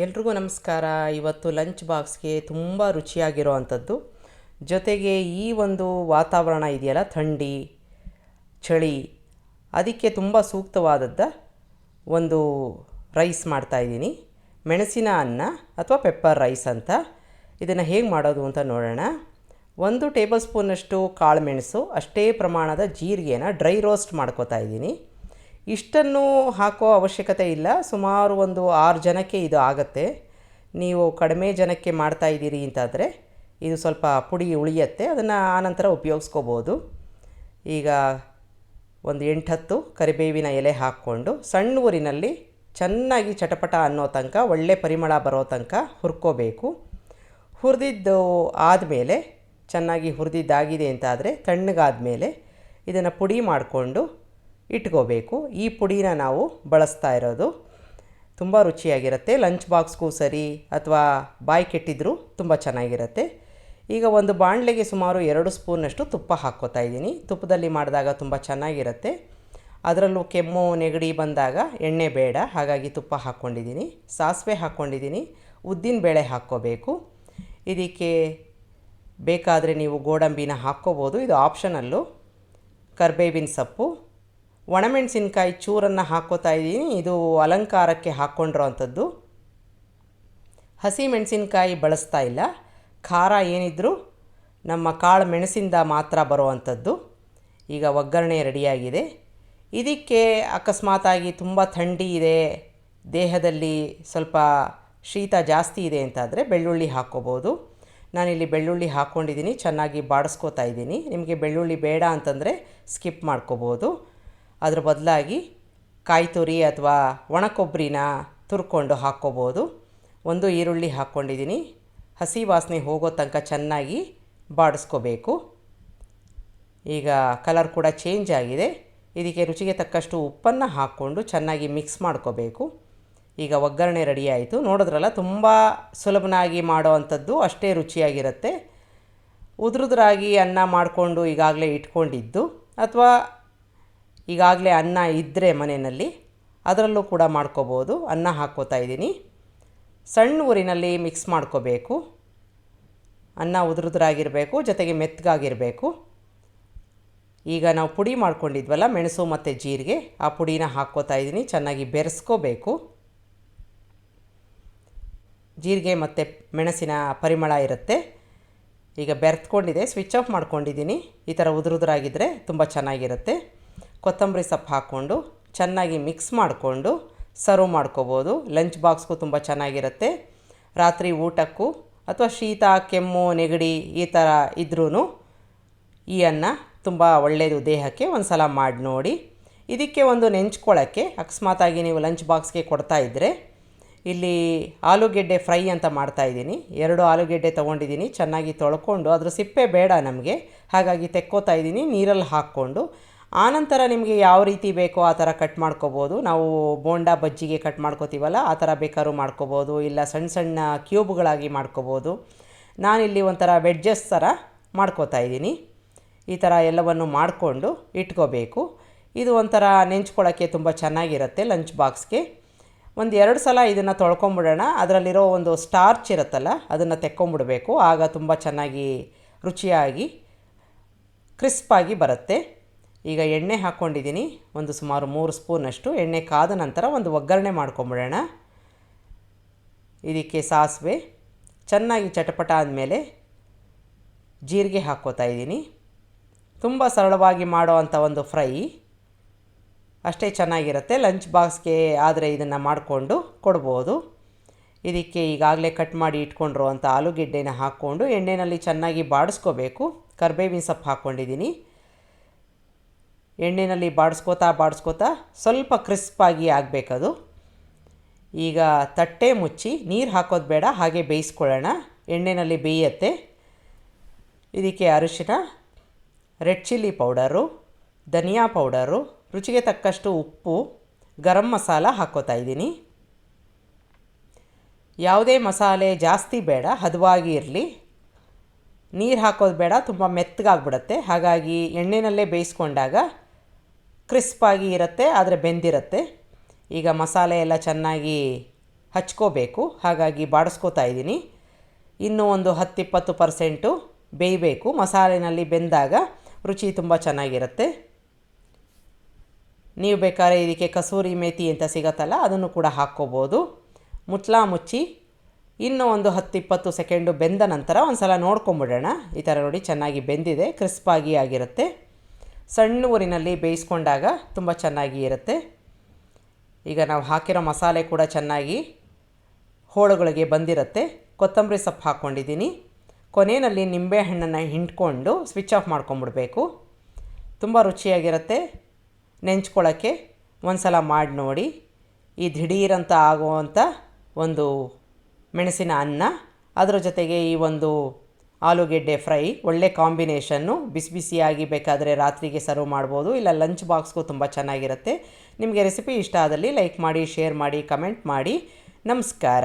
ಎಲ್ರಿಗೂ ನಮಸ್ಕಾರ. ಇವತ್ತು ಲಂಚ್ ಬಾಕ್ಸ್ಗೆ ತುಂಬ ರುಚಿಯಾಗಿರೋ ಅಂಥದ್ದು, ಜೊತೆಗೆ ಈ ಒಂದು ವಾತಾವರಣ ಇದೆಯಲ್ಲ, ಥಂಡಿ ಚಳಿ, ಅದಕ್ಕೆ ತುಂಬ ಸೂಕ್ತವಾದದ್ದ ಒಂದು ರೈಸ್ ಮಾಡ್ತಾಯಿದ್ದೀನಿ. ಮೆಣಸಿನ ಅನ್ನ ಅಥವಾ ಪೆಪ್ಪರ್ ರೈಸ್ ಅಂತ. ಇದನ್ನು ಹೇಗೆ ಮಾಡೋದು ಅಂತ ನೋಡೋಣ. 1 ಟೇಬಲ್ ಸ್ಪೂನಷ್ಟು ಕಾಳು ಮೆಣಸು, ಅಷ್ಟೇ ಪ್ರಮಾಣದ ಜೀರಿಗೆನ ಡ್ರೈ ರೋಸ್ಟ್ ಮಾಡ್ಕೋತಾ ಇದ್ದೀನಿ. ಇಷ್ಟನ್ನು ಹಾಕೋ ಅವಶ್ಯಕತೆ ಇಲ್ಲ, ಸುಮಾರು ಒಂದು 6 ಜನಕ್ಕೆ ಇದು ಆಗುತ್ತೆ. ನೀವು ಕಡಿಮೆ ಜನಕ್ಕೆ ಮಾಡ್ತಾಯಿದ್ದೀರಿ ಅಂತಾದರೆ ಇದು ಸ್ವಲ್ಪ ಪುಡಿ ಉಳಿಯುತ್ತೆ, ಅದನ್ನು ಆನಂತರ ಉಪಯೋಗಿಸ್ಕೋಬೋದು. ಈಗ ಒಂದು 8-10 ಕರಿಬೇವಿನ ಎಲೆ ಹಾಕ್ಕೊಂಡು ಸಣ್ಣ ಊರಿನಲ್ಲಿ ಚೆನ್ನಾಗಿ ಚಟಪಟ ಅನ್ನೋ ತನಕ, ಒಳ್ಳೆ ಪರಿಮಳ ಬರೋ ತನಕ ಹುರ್ಕೋಬೇಕು. ಹುರಿದಿದ್ದು ಆದಮೇಲೆ, ಚೆನ್ನಾಗಿ ಹುರಿದಿದ್ದಾಗಿದೆ ಅಂತಾದರೆ ತಣ್ಣಗಾದಮೇಲೆ ಇದನ್ನು ಪುಡಿ ಮಾಡಿಕೊಂಡು ಇಟ್ಕೋಬೇಕು. ಈ ಪುಡಿನ ನಾವು ಬಳಸ್ತಾ ಇರೋದು. ತುಂಬ ರುಚಿಯಾಗಿರುತ್ತೆ, ಲಂಚ್ ಬಾಕ್ಸ್ಗೂ ಸರಿ ಅಥವಾ ಬಾಯಿ ಕೆಟ್ಟಿದ್ರೂ ತುಂಬ ಚೆನ್ನಾಗಿರುತ್ತೆ. ಈಗ ಒಂದು ಬಾಣಲೆಗೆ ಸುಮಾರು 2 ಸ್ಪೂನಷ್ಟು ತುಪ್ಪ ಹಾಕ್ಕೋತಾ ಇದ್ದೀನಿ. ತುಪ್ಪದಲ್ಲಿ ಮಾಡಿದಾಗ ತುಂಬ ಚೆನ್ನಾಗಿರುತ್ತೆ. ಅದರಲ್ಲೂ ಕೆಮ್ಮು ನೆಗಡಿ ಬಂದಾಗ ಎಣ್ಣೆ ಬೇಡ, ಹಾಗಾಗಿ ತುಪ್ಪ ಹಾಕ್ಕೊಂಡಿದ್ದೀನಿ. ಸಾಸಿವೆ ಹಾಕ್ಕೊಂಡಿದ್ದೀನಿ. ಉದ್ದಿನಬೇಳೆ ಹಾಕ್ಕೋಬೇಕು. ಇದಕ್ಕೆ ಬೇಕಾದರೆ ನೀವು ಗೋಡಂಬಿನ ಹಾಕ್ಕೋಬೋದು, ಇದು ಆಪ್ಷನಲ್ಲು. ಕರಿಬೇವಿನ ಸೊಪ್ಪು, ಒಣಮೆಣಸಿನ್ಕಾಯಿ ಚೂರನ್ನು ಹಾಕ್ಕೋತಾ ಇದ್ದೀನಿ. ಇದು ಅಲಂಕಾರಕ್ಕೆ ಹಾಕ್ಕೊಂಡಿರೋ ಅಂಥದ್ದು. ಹಸಿ ಮೆಣಸಿನ್ಕಾಯಿ ಬಳಸ್ತಾ ಇಲ್ಲ, ಖಾರ ಏನಿದ್ರೂ ನಮ್ಮ ಕಾಳು ಮೆಣಸಿಂದ ಮಾತ್ರ ಬರೋ ಅಂಥದ್ದು. ಈಗ ಒಗ್ಗರಣೆ ರೆಡಿಯಾಗಿದೆ. ಇದಕ್ಕೆ ಅಕಸ್ಮಾತಾಗಿ ತುಂಬ ಥಂಡಿ ಇದೆ, ದೇಹದಲ್ಲಿ ಸ್ವಲ್ಪ ಶೀತ ಜಾಸ್ತಿ ಇದೆ ಅಂತಾದರೆ ಬೆಳ್ಳುಳ್ಳಿ ಹಾಕ್ಕೋಬೋದು. ನಾನಿಲ್ಲಿ ಬೆಳ್ಳುಳ್ಳಿ ಹಾಕ್ಕೊಂಡಿದ್ದೀನಿ, ಚೆನ್ನಾಗಿ ಬಾಡಿಸ್ಕೋತಾ ಇದ್ದೀನಿ. ನಿಮಗೆ ಬೆಳ್ಳುಳ್ಳಿ ಬೇಡ ಅಂತಂದರೆ ಸ್ಕಿಪ್ ಮಾಡ್ಕೋಬೋದು. ಅದ್ರ ಬದಲಾಗಿ ಕಾಯಿ ತುರಿ ಅಥವಾ ಒಣ ಕೊಬ್ಬರಿನ ತುರ್ಕೊಂಡು ಹಾಕ್ಕೋಬೋದು. 1 ಈರುಳ್ಳಿ ಹಾಕ್ಕೊಂಡಿದ್ದೀನಿ. ಹಸಿ ವಾಸನೆ ಹೋಗೋ ತನಕ ಚೆನ್ನಾಗಿ ಬಾಡಿಸ್ಕೋಬೇಕು. ಈಗ ಕಲರ್ ಕೂಡ ಚೇಂಜ್ ಆಗಿದೆ. ಇದಕ್ಕೆ ರುಚಿಗೆ ತಕ್ಕಷ್ಟು ಉಪ್ಪನ್ನು ಹಾಕ್ಕೊಂಡು ಚೆನ್ನಾಗಿ ಮಿಕ್ಸ್ ಮಾಡ್ಕೋಬೇಕು. ಈಗ ಒಗ್ಗರಣೆ ರೆಡಿ ಆಯಿತು. ನೋಡಿದ್ರಲ್ಲ, ತುಂಬ ಸುಲಭನಾಗಿ ಮಾಡೋ ಅಂಥದ್ದು, ಅಷ್ಟೇ ರುಚಿಯಾಗಿರುತ್ತೆ. ಉದುರುದ್ರಾಗಿ ಅನ್ನ ಮಾಡಿಕೊಂಡು ಈಗಾಗಲೇ ಇಟ್ಕೊಂಡಿದ್ದು, ಅಥವಾ ಈಗಾಗಲೇ ಅನ್ನ ಇದ್ದರೆ ಮನೆಯಲ್ಲಿ ಅದರಲ್ಲೂ ಕೂಡ ಮಾಡ್ಕೋಬೋದು. ಅನ್ನ ಹಾಕ್ಕೋತಾ ಇದ್ದೀನಿ. ಸಣ್ಣ ಊರಿನಲ್ಲಿ ಮಿಕ್ಸ್ ಮಾಡ್ಕೋಬೇಕು. ಅನ್ನ ಉದುರುದ್ರಾಗಿರಬೇಕು, ಜೊತೆಗೆ ಮೆತ್ತಗಾಗಿರಬೇಕು. ಈಗ ನಾವು ಪುಡಿ ಮಾಡ್ಕೊಂಡಿದ್ವಲ್ಲ, ಮೆಣಸು ಮತ್ತು ಜೀರಿಗೆ, ಆ ಪುಡಿನ ಹಾಕ್ಕೋತಾ ಇದ್ದೀನಿ. ಚೆನ್ನಾಗಿ ಬೆರೆಸ್ಕೋಬೇಕು. ಜೀರಿಗೆ ಮತ್ತು ಮೆಣಸಿನ ಪರಿಮಳ ಇರುತ್ತೆ. ಈಗ ಬೆರೆತ್ಕೊಂಡಿದೆ, ಸ್ವಿಚ್ ಆಫ್ ಮಾಡ್ಕೊಂಡಿದ್ದೀನಿ. ಈ ಥರ ಉದುರುದ್ರಾಗಿದ್ದರೆ ತುಂಬ ಚೆನ್ನಾಗಿರುತ್ತೆ. ಕೊತ್ತಂಬರಿ ಸೊಪ್ಪು ಹಾಕ್ಕೊಂಡು ಚೆನ್ನಾಗಿ ಮಿಕ್ಸ್ ಮಾಡಿಕೊಂಡು ಸರ್ವ್ ಮಾಡ್ಕೋಬೋದು. ಲಂಚ್ ಬಾಕ್ಸ್ಗೂ ತುಂಬ ಚೆನ್ನಾಗಿರುತ್ತೆ. ರಾತ್ರಿ ಊಟಕ್ಕೂ ಅಥವಾ ಶೀತ ಕೆಮ್ಮು ನೆಗಡಿ ಈ ಥರ ಇದ್ರೂ ಈ ಅನ್ನ ತುಂಬ ಒಳ್ಳೆಯದು ದೇಹಕ್ಕೆ. ಒಂದು ಸಲ ಮಾಡಿ ನೋಡಿ. ಇದಕ್ಕೆ ಒಂದು ನೆಂಚ್ಕೊಳ್ಳೋಕ್ಕೆ ಅಕಸ್ಮಾತಾಗಿ ನೀವು ಲಂಚ್ ಬಾಕ್ಸ್ಗೆ ಕೊಡ್ತಾ ಇದ್ದರೆ, ಇಲ್ಲಿ ಆಲೂಗೆಡ್ಡೆ ಫ್ರೈ ಅಂತ ಮಾಡ್ತಾಯಿದ್ದೀನಿ. 2 ಆಲೂಗೆಡ್ಡೆ ತೊಗೊಂಡಿದ್ದೀನಿ. ಚೆನ್ನಾಗಿ ತೊಳ್ಕೊಂಡು, ಅದ್ರ ಸಿಪ್ಪೆ ಬೇಡ ನಮಗೆ, ಹಾಗಾಗಿ ತೆಕ್ಕೋತಾ ಇದ್ದೀನಿ ನೀರಲ್ಲಿ ಹಾಕ್ಕೊಂಡು. ಆನಂತರ ನಿಮಗೆ ಯಾವ ರೀತಿ ಬೇಕೋ ಆ ಥರ ಕಟ್ ಮಾಡ್ಕೋಬೋದು. ನಾವು ಬೋಂಡಾ ಬಜ್ಜಿಗೆ ಕಟ್ ಮಾಡ್ಕೋತೀವಲ್ಲ, ಆ ಥರ ಬೇಕಾದ್ರೂ ಮಾಡ್ಕೋಬೋದು, ಇಲ್ಲ ಸಣ್ಣ ಸಣ್ಣ ಕ್ಯೂಬ್ಗಳಾಗಿ ಮಾಡ್ಕೋಬೋದು. ನಾನಿಲ್ಲಿ ಒಂಥರ ವೆಡ್ಜಸ್ ಥರ ಮಾಡ್ಕೋತಾ ಇದ್ದೀನಿ. ಈ ಥರ ಎಲ್ಲವನ್ನು ಮಾಡಿಕೊಂಡು ಇಟ್ಕೋಬೇಕು. ಇದು ಒಂಥರ ನೆಂಚ್ಕೊಳ್ಳೋಕ್ಕೆ ತುಂಬ ಚೆನ್ನಾಗಿರುತ್ತೆ ಲಂಚ್ ಬಾಕ್ಸ್ಗೆ. 1-2 ಸಲ ಇದನ್ನು ತೊಳ್ಕೊಂಬಿಡೋಣ. ಅದರಲ್ಲಿರೋ ಒಂದು ಸ್ಟಾರ್ಚ್ ಇರುತ್ತಲ್ಲ, ಅದನ್ನು ತೆಕ್ಕೊಂಬಿಡಬೇಕು. ಆಗ ತುಂಬ ಚೆನ್ನಾಗಿ ರುಚಿಯಾಗಿ ಕ್ರಿಸ್ಪಾಗಿ ಬರುತ್ತೆ. ಈಗ ಎಣ್ಣೆ ಹಾಕ್ಕೊಂಡಿದ್ದೀನಿ, ಒಂದು ಸುಮಾರು 3 ಸ್ಪೂನಷ್ಟು. ಎಣ್ಣೆ ಕಾದ ನಂತರ ಒಂದು ಒಗ್ಗರಣೆ ಮಾಡ್ಕೊಂಬಿಡೋಣ. ಇದಕ್ಕೆ ಸಾಸಿವೆ ಚೆನ್ನಾಗಿ ಚಟಪಟ ಆದಮೇಲೆ ಜೀರಿಗೆ ಹಾಕ್ಕೋತಾ ಇದ್ದೀನಿ. ತುಂಬ ಸರಳವಾಗಿ ಮಾಡೋ ಅಂಥ ಒಂದು ಫ್ರೈ, ಅಷ್ಟೇ ಚೆನ್ನಾಗಿರುತ್ತೆ. ಲಂಚ್ ಬಾಕ್ಸ್ಗೆ ಆದರೆ ಇದನ್ನು ಮಾಡಿಕೊಂಡು ಕೊಡ್ಬೋದು. ಇದಕ್ಕೆ ಈಗಾಗಲೇ ಕಟ್ ಮಾಡಿ ಇಟ್ಕೊಂಡಿರೋ ಅಂಥ ಆಲೂಗೆಡ್ಡೆನ ಹಾಕ್ಕೊಂಡು ಎಣ್ಣೆಯಲ್ಲಿ ಚೆನ್ನಾಗಿ ಬಾಡಿಸ್ಕೋಬೇಕು. ಕರಿಬೇವಿನ ಸೊಪ್ಪು ಹಾಕ್ಕೊಂಡಿದ್ದೀನಿ. ಎಣ್ಣೆಯಲ್ಲಿ ಬಾಡಿಸ್ಕೋತಾ ಸ್ವಲ್ಪ ಕ್ರಿಸ್ಪಾಗಿ ಆಗಬೇಕದು. ಈಗ ತಟ್ಟೆ ಮುಚ್ಚಿ, ನೀರು ಹಾಕೋದು ಬೇಡ, ಹಾಗೆ ಬೇಯಿಸ್ಕೊಳ್ಳೋಣ. ಎಣ್ಣೆಯಲ್ಲಿ ಬೇಯುತ್ತೆ. ಇದಕ್ಕೆ ಅರಿಶಿನ, ರೆಡ್ ಚಿಲ್ಲಿ ಪೌಡರು, ಧನಿಯಾ ಪೌಡರು, ರುಚಿಗೆ ತಕ್ಕಷ್ಟು ಉಪ್ಪು, ಗರಂ ಮಸಾಲ ಹಾಕ್ಕೋತಾ ಇದ್ದೀನಿ. ಯಾವುದೇ ಮಸಾಲೆ ಜಾಸ್ತಿ ಬೇಡ, ಹದವಾಗಿ ಇರಲಿ. ನೀರು ಹಾಕೋದು ಬೇಡ, ತುಂಬ ಮೆತ್ತಗಾಗ್ಬಿಡುತ್ತೆ. ಹಾಗಾಗಿ ಎಣ್ಣೆಯಲ್ಲೇ ಬೇಯಿಸ್ಕೊಂಡಾಗ ಕ್ರಿಸ್ಪಾಗಿ ಇರುತ್ತೆ, ಆದರೆ ಬೆಂದಿರುತ್ತೆ. ಈಗ ಮಸಾಲೆ ಎಲ್ಲ ಚೆನ್ನಾಗಿ ಹಚ್ಕೋಬೇಕು, ಹಾಗಾಗಿ ಬಾಡಿಸ್ಕೋತಾ ಇದ್ದೀನಿ. ಇನ್ನೂ ಒಂದು 10-20% ಬೇಯಬೇಕು. ಮಸಾಲೆನಲ್ಲಿ ಬೆಂದಾಗ ರುಚಿ ತುಂಬ ಚೆನ್ನಾಗಿರುತ್ತೆ. ನೀವು ಬೇಕಾದ್ರೆ ಇದಕ್ಕೆ ಕಸೂರಿ ಮೇಥಿ ಅಂತ ಸಿಗತ್ತಲ್ಲ, ಅದನ್ನು ಕೂಡ ಹಾಕ್ಕೋಬೋದು. ಮುಚ್ಚಿ ಇನ್ನೂ ಒಂದು 10-20 ಸೆಕೆಂಡು ಬೆಂದ ನಂತರ ಒಂದು ಸಲ ನೋಡ್ಕೊಂಬಿಡೋಣ. ಈ ಥರ ನೋಡಿ ಚೆನ್ನಾಗಿ ಬೆಂದಿದೆ, ಕ್ರಿಸ್ಪಾಗಿ ಆಗಿರುತ್ತೆ. ಸಣ್ಣ ಊರಿನಲ್ಲಿ ಬೇಯಿಸ್ಕೊಂಡಾಗ ತುಂಬ ಚೆನ್ನಾಗಿ ಇರುತ್ತೆ. ಈಗ ನಾವು ಹಾಕಿರೋ ಮಸಾಲೆ ಕೂಡ ಚೆನ್ನಾಗಿ ಹೋಳುಗಳಿಗೆ ಬಂದಿರುತ್ತೆ. ಕೊತ್ತಂಬರಿ ಸೊಪ್ಪು ಹಾಕ್ಕೊಂಡಿದ್ದೀನಿ. ಕೊನೆಯಲ್ಲಿ ನಿಂಬೆಹಣ್ಣನ್ನು ಹಿಂಡ್ಕೊಂಡು ಸ್ವಿಚ್ ಆಫ್ ಮಾಡ್ಕೊಂಬಿಡ್ಬೇಕು. ತುಂಬ ರುಚಿಯಾಗಿರುತ್ತೆ. ನೆಂಚ್ಕೊಳ್ಳೋಕ್ಕೆ ಒಂದು ಸಲ ಮಾಡಿ ನೋಡಿ. ಈ ದಿಢೀರಂತ ಆಗುವಂಥ ಒಂದು ಮೆಣಸಿನ ಅನ್ನ, ಅದರ ಜೊತೆಗೆ ಈ ಒಂದು ಆಲೂಗೆಡ್ಡೆ ಫ್ರೈ ಒಳ್ಳೆ ಕಾಂಬಿನೇಷನ್ನು. ಬಿಸಿ ಬಿಸಿಯಾಗಿ ಬೇಕಾದರೆ ರಾತ್ರಿಗೆ ಸರ್ವ್ ಮಾಡ್ಬೋದು, ಇಲ್ಲ ಲಂಚ್ ಬಾಕ್ಸ್ಗೂ ತುಂಬ ಚೆನ್ನಾಗಿರುತ್ತೆ. ನಿಮಗೆ ರೆಸಿಪಿ ಇಷ್ಟ ಆದಲ್ಲಿ ಲೈಕ್ ಮಾಡಿ, ಶೇರ್ ಮಾಡಿ, ಕಮೆಂಟ್ ಮಾಡಿ. ನಮಸ್ಕಾರ.